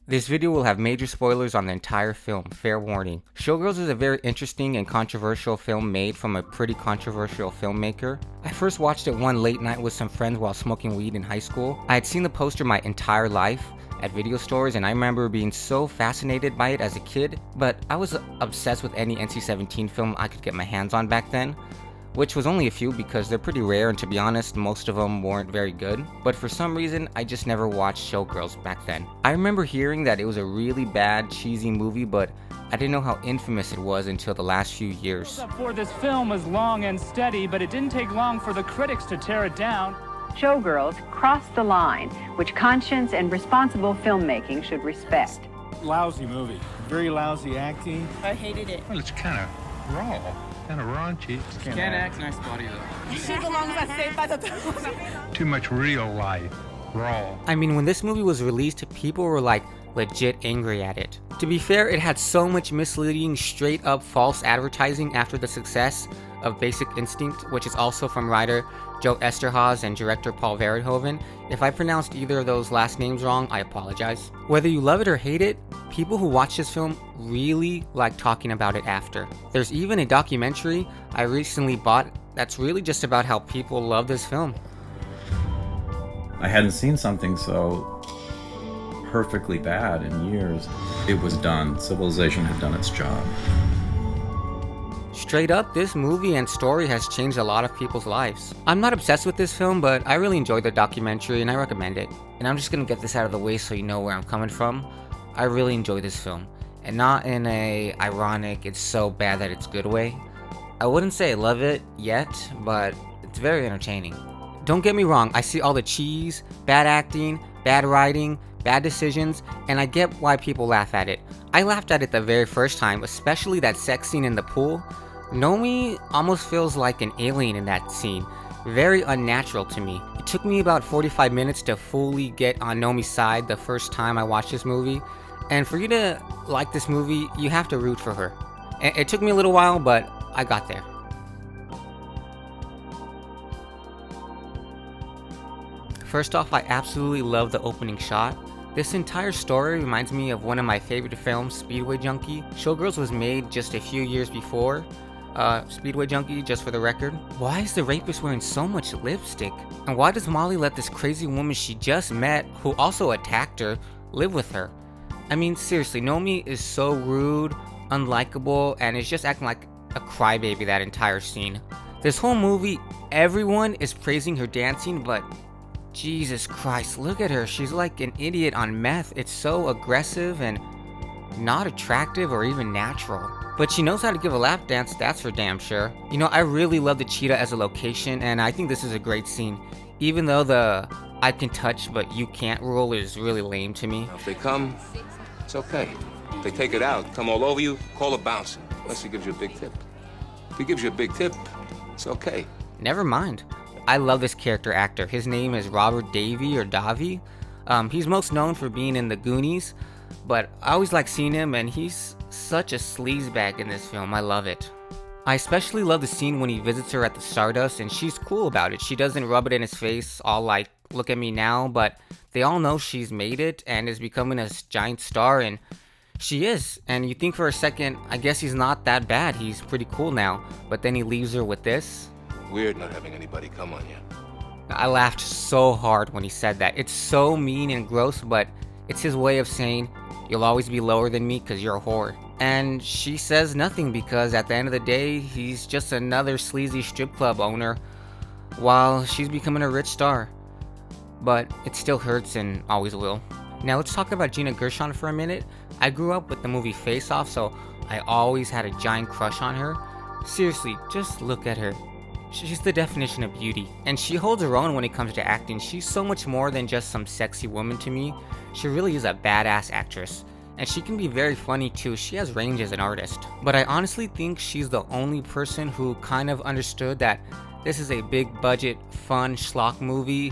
This video will have major spoilers on the entire film, fair warning. Showgirls is a very interesting and controversial film made from a pretty controversial filmmaker. I first watched it one late night with some friends while smoking weed in high school. I had seen the poster my entire life at video stores, and I remember being so fascinated by it as a kid, but I was obsessed with any NC-17 film I could get my hands on back then, which was only a few because they're pretty rare, and to be honest, most of them weren't very good. But for some reason, I just never watched Showgirls back then. I remember hearing that it was a really bad, cheesy movie, but I didn't know how infamous it was until the last few years. For this film was long and steady, but it didn't take long for the critics to tear it down. Showgirls crossed the line, which conscience and responsible filmmaking should respect. Lousy movie. Very lousy acting. I hated it. Well, it's kind of raw, kind of raunchy. Can't act. Nice body, though. She belongs on Saved by the Bell. Too much real life, raw. I mean, when this movie was released, people were like legit angry at it. To be fair, it had so much misleading, straight up false advertising after the success of Basic Instinct, which is also from writer Joe Esterhazy and director Paul Verhoeven. If I pronounced either of those last names wrong, I apologize. Whether you love it or hate it, people who watch this film really like talking about it after. There's even a documentary I recently bought that's really just about how people love this film. I hadn't seen something so perfectly bad in years. It was done. Civilization had done its job. Straight up, this movie and story has changed a lot of people's lives. I'm not obsessed with this film, but I really enjoyed the documentary and I recommend it. And I'm just gonna get this out of the way so you know where I'm coming from. I really enjoy this film, and not in a ironic, it's so bad that it's good way. I wouldn't say I love it yet, but it's very entertaining. Don't get me wrong, I see all the cheese, bad acting, bad writing, bad decisions, and I get why people laugh at it. I laughed at it the very first time, especially that sex scene in the pool. Nomi almost feels like an alien in that scene. Very unnatural to me. It took me about 45 minutes to fully get on Nomi's side the first time I watched this movie. And for you to like this movie, you have to root for her. It took me a little while, but I got there. First off, I absolutely love the opening shot. This entire story reminds me of one of my favorite films, Speedway Junkie. Showgirls was made just a few years before Speedway Junkie, just for the record. Why is the rapist wearing so much lipstick? And why does Molly let this crazy woman she just met, who also attacked her, live with her? I mean, seriously, Nomi is so rude, unlikable, and is just acting like a crybaby that entire scene. This whole movie, everyone is praising her dancing, but Jesus Christ, look at her. She's like an idiot on meth. It's so aggressive and not attractive or even natural. But she knows how to give a lap dance, that's for damn sure. You know, I really love the cheetah as a location, and I think this is a great scene. Even though the I can touch but you can't rule is really lame to me. If they come, it's okay. If they take it out, come all over you, call a bouncer. Unless he gives you a big tip. If he gives you a big tip, it's okay. Never mind. I love this character actor. His name is Robert Davi. He's most known for being in The Goonies, but I always like seeing him, and he's such a sleazebag in this film. I love it. I especially love the scene when he visits her at the Stardust, and she's cool about it. She doesn't rub it in his face, all like, look at me now, but they all know she's made it and is becoming a giant star, and she is. And you think for a second, I guess he's not that bad. He's pretty cool now, but then he leaves her with this. Weird not having anybody come on you. I laughed so hard when he said that. It's so mean and gross, but it's his way of saying, you'll always be lower than me because you're a whore. And she says nothing because at the end of the day, he's just another sleazy strip club owner while she's becoming a rich star. But it still hurts and always will. Now let's talk about Gina Gershon for a minute. I grew up with the movie Face Off, so I always had a giant crush on her. Seriously, just look at her. She's the definition of beauty, and she holds her own when it comes to acting. She's so much more than just some sexy woman to me. She really is a badass actress, and she can be very funny too. She has range as an artist. But I honestly think she's the only person who kind of understood that this is a big budget, fun schlock movie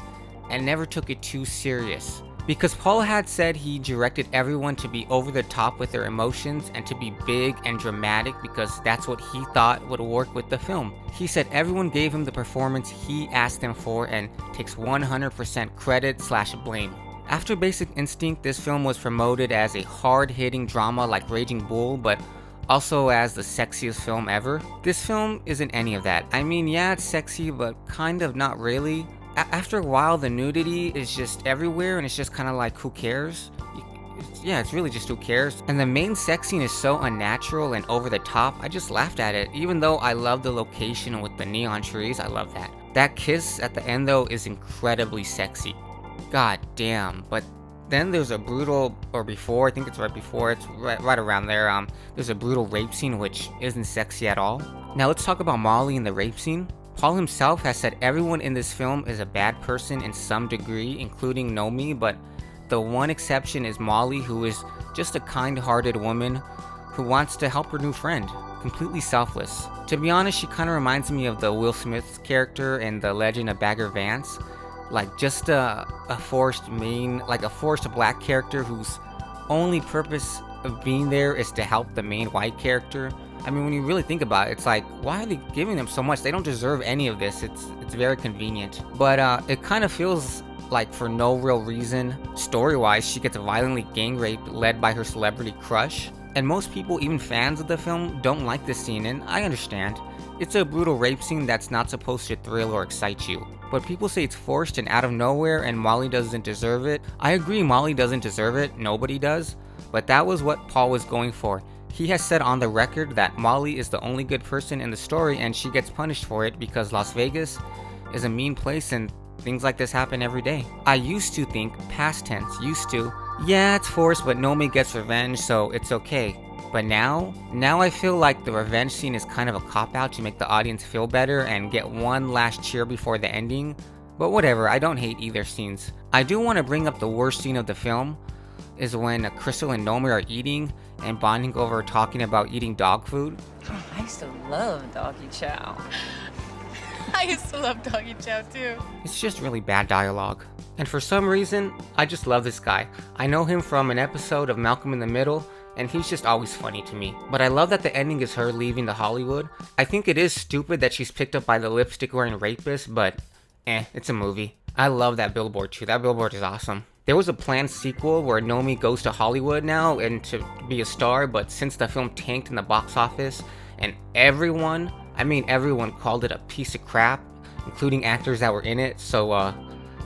and never took it too serious. Because Paul had said he directed everyone to be over the top with their emotions and to be big and dramatic because that's what he thought would work with the film. He said everyone gave him the performance he asked them for and takes 100% credit/blame. After Basic Instinct, this film was promoted as a hard-hitting drama like Raging Bull, but also as the sexiest film ever. This film isn't any of that. I mean, yeah, it's sexy, but kind of not really. After a while, the nudity is just everywhere, and it's just kind of like, who cares? Yeah, it's really just who cares. And the main sex scene is so unnatural and over the top, I just laughed at it. Even though I love the location with the neon trees, I love that. That kiss at the end though is incredibly sexy. God damn. But then there's a brutal, or before, I think it's right before, it's right around there, there's a brutal rape scene which isn't sexy at all. Now let's talk about Molly in the rape scene. Paul himself has said everyone in this film is a bad person in some degree, including Nomi, but the one exception is Molly, who is just a kind-hearted woman who wants to help her new friend, completely selfless. To be honest, she kind of reminds me of the Will Smith character in The Legend of Bagger Vance, like just a forced black character whose only purpose of being there is to help the main white character. I mean, when you really think about it, it's like, why are they giving them so much? They don't deserve any of this. It's very convenient, but it kind of feels like for no real reason. Story-wise, she gets violently gang raped led by her celebrity crush, and most people, even fans of the film, don't like this scene, and I understand. It's a brutal rape scene that's not supposed to thrill or excite you, but people say it's forced and out of nowhere and Molly doesn't deserve it. I agree, Molly doesn't deserve it, nobody does, but that was what Paul was going for. He has said on the record that Molly is the only good person in the story and she gets punished for it because Las Vegas is a mean place and things like this happen every day. I used to think, past tense, used to, yeah, it's forced, but Nomi gets revenge, so it's okay. But now I feel like the revenge scene is kind of a cop-out to make the audience feel better and get one last cheer before the ending. But whatever, I don't hate either scenes. I do want to bring up the worst scene of the film, is when Crystal and Nomi are eating and bonding over talking about eating dog food. I used to love doggy chow. I used to love doggy chow too. It's just really bad dialogue. And for some reason, I just love this guy. I know him from an episode of Malcolm in the Middle, and he's just always funny to me. But I love that the ending is her leaving the Hollywood. I think it is stupid that she's picked up by the lipstick-wearing rapist, but it's a movie. I love that billboard too. That billboard is awesome. There was a planned sequel where Nomi goes to Hollywood now and to be a star, but since the film tanked in the box office and everyone called it a piece of crap, including actors that were in it, so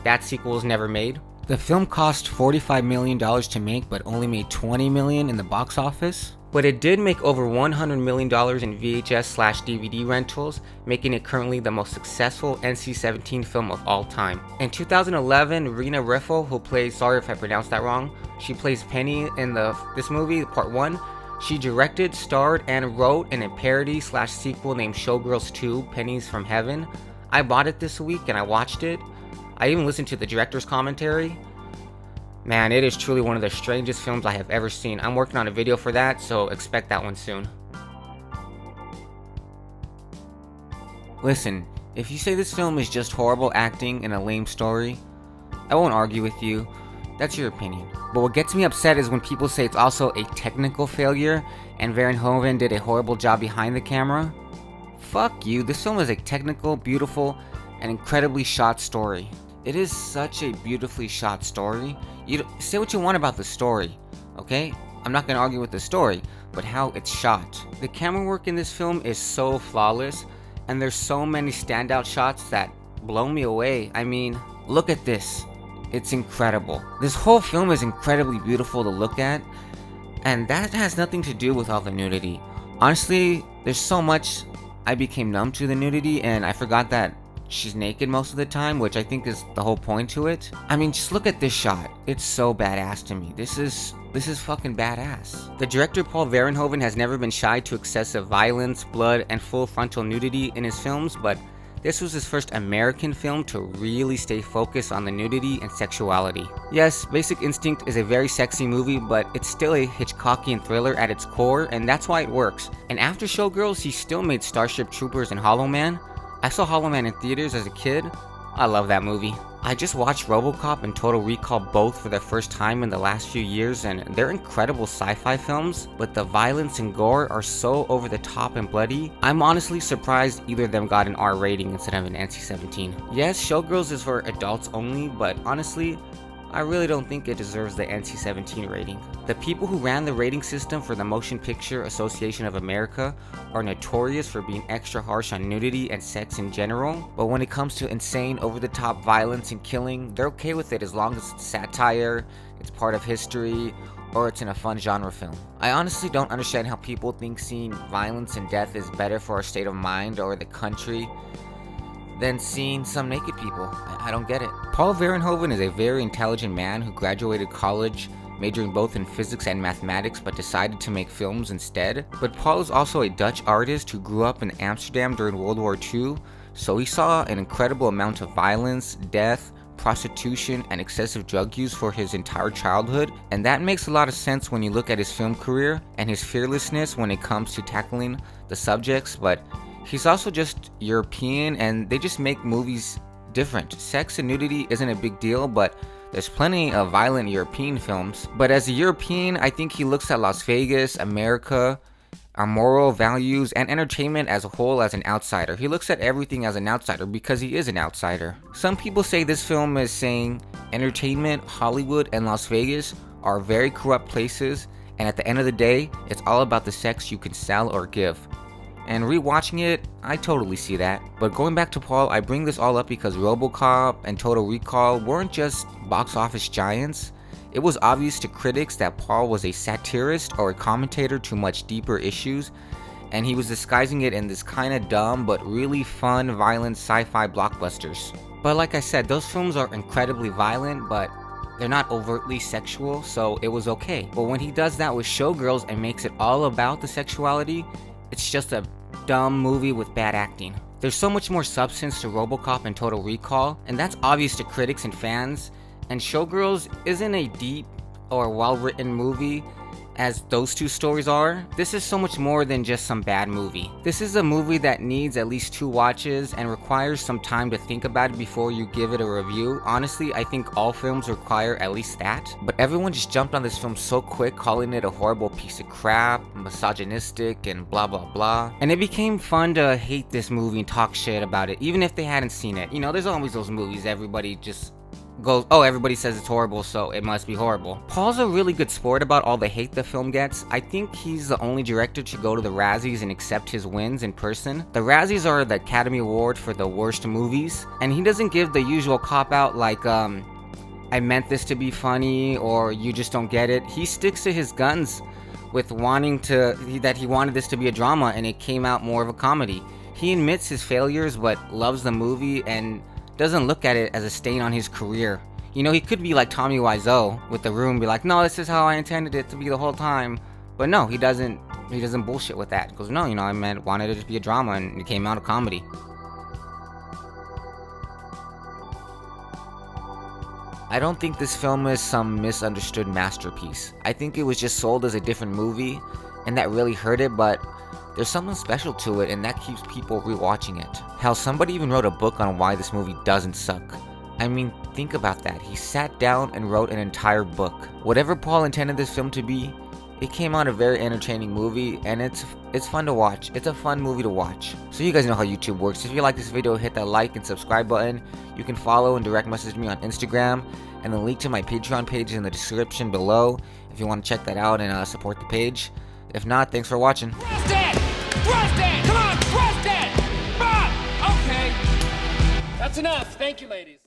that sequel was never made. The film cost $45 million to make, but only made $20 million in the box office. But it did make over $100 million in VHS/DVD rentals, making it currently the most successful NC-17 film of all time. In 2011, Rena Riffel, who plays, sorry if I pronounced that wrong, she plays Penny in this movie, part 1. She directed, starred, and wrote in a parody/sequel named Showgirls 2, Pennies from Heaven. I bought it this week and I watched it. I even listened to the director's commentary. Man, it is truly one of the strangest films I have ever seen. I'm working on a video for that, so expect that one soon. Listen, if you say this film is just horrible acting and a lame story, I won't argue with you. That's your opinion. But what gets me upset is when people say it's also a technical failure and Verhoeven did a horrible job behind the camera. Fuck you, this film is a technical, beautiful, and incredibly shot story. It is such a beautifully shot story. You say what you want about the story, okay? I'm not gonna argue with the story, but how it's shot. The camera work in this film is so flawless, and there's so many standout shots that blow me away. I mean, look at this. It's incredible. This whole film is incredibly beautiful to look at, and that has nothing to do with all the nudity. Honestly, there's so much I became numb to the nudity, and I forgot that she's naked most of the time, which I think is the whole point to it. I mean, just look at this shot. It's so badass to me. This is fucking badass. The director Paul Verhoeven has never been shy to excessive violence, blood, and full frontal nudity in his films, but this was his first American film to really stay focused on the nudity and sexuality. Yes, Basic Instinct is a very sexy movie, but it's still a Hitchcockian thriller at its core, and that's why it works. And after Showgirls, he still made Starship Troopers and Hollow Man. I saw Hollow Man in theaters as a kid. I love that movie. I just watched RoboCop and Total Recall both for the first time in the last few years, and they're incredible sci-fi films, but the violence and gore are so over the top and bloody. I'm honestly surprised either of them got an R rating instead of an NC-17. Yes, Showgirls is for adults only, but honestly, I really don't think it deserves the NC-17 rating. The people who ran the rating system for the Motion Picture Association of America are notorious for being extra harsh on nudity and sex in general, but when it comes to insane, over-the-top violence and killing, they're okay with it as long as it's satire, it's part of history, or it's in a fun genre film. I honestly don't understand how people think seeing violence and death is better for our state of mind or the country than seeing some naked people. I don't get it. Paul Verhoeven is a very intelligent man who graduated college majoring both in physics and mathematics but decided to make films instead. But Paul is also a Dutch artist who grew up in Amsterdam during World War II, so he saw an incredible amount of violence, death, prostitution, and excessive drug use for his entire childhood, and that makes a lot of sense when you look at his film career and his fearlessness when it comes to tackling the subjects. But he's also just European, and they just make movies different. Sex and nudity isn't a big deal, but there's plenty of violent European films. But as a European, I think he looks at Las Vegas, America, our moral values, and entertainment as a whole as an outsider. He looks at everything as an outsider because he is an outsider. Some people say this film is saying entertainment, Hollywood, and Las Vegas are very corrupt places, and at the end of the day, it's all about the sex you can sell or give. And rewatching it, I totally see that. But going back to Paul, I bring this all up because RoboCop and Total Recall weren't just box office giants. It was obvious to critics that Paul was a satirist or a commentator to much deeper issues, and he was disguising it in this kind of dumb but really fun, violent sci-fi blockbusters. But like I said, those films are incredibly violent, but they're not overtly sexual, so it was okay. But when he does that with Showgirls and makes it all about the sexuality, it's just a dumb movie with bad acting. There's so much more substance to RoboCop and Total Recall, and that's obvious to critics and fans. And Showgirls isn't a deep or well-written movie as those two stories are. This is so much more than just some bad movie. This is a movie that needs at least 2 watches and requires some time to think about it before you give it a review. Honestly, I think all films require at least that. But everyone just jumped on this film so quick, calling it a horrible piece of crap, misogynistic, and blah blah blah. And it became fun to hate this movie and talk shit about it, even if they hadn't seen it. You know, there's always those movies everybody just goes, oh, everybody says it's horrible, so it must be horrible. Paul's a really good sport about all the hate the film gets. I think he's the only director to go to the Razzies and accept his wins in person. The Razzies are the Academy Award for the worst movies, and he doesn't give the usual cop-out like, I meant this to be funny, or you just don't get it. He sticks to his guns with that he wanted this to be a drama, and it came out more of a comedy. He admits his failures, but loves the movie and doesn't look at it as a stain on his career. You know, he could be like Tommy Wiseau with The Room, be like, no, this is how I intended it to be the whole time. But no, he doesn't bullshit with that. He goes, no, you know, wanted it to be a drama, and it came out a comedy. I don't think this film is some misunderstood masterpiece. I think it was just sold as a different movie, and that really hurt it, but there's something special to it, and that keeps people rewatching it. Hell, somebody even wrote a book on why this movie doesn't suck. I mean, think about that. He sat down and wrote an entire book. Whatever Paul intended this film to be, it came out a very entertaining movie, and it's fun to watch. It's a fun movie to watch. So you guys know how YouTube works. If you like this video, hit that like and subscribe button. You can follow and direct message me on Instagram, and the link to my Patreon page is in the description below if you want to check that out and support the page. If not, thanks for watching. Thrust it! Thrust it! Come on, thrust it! Bob! Okay. That's enough. Thank you, ladies.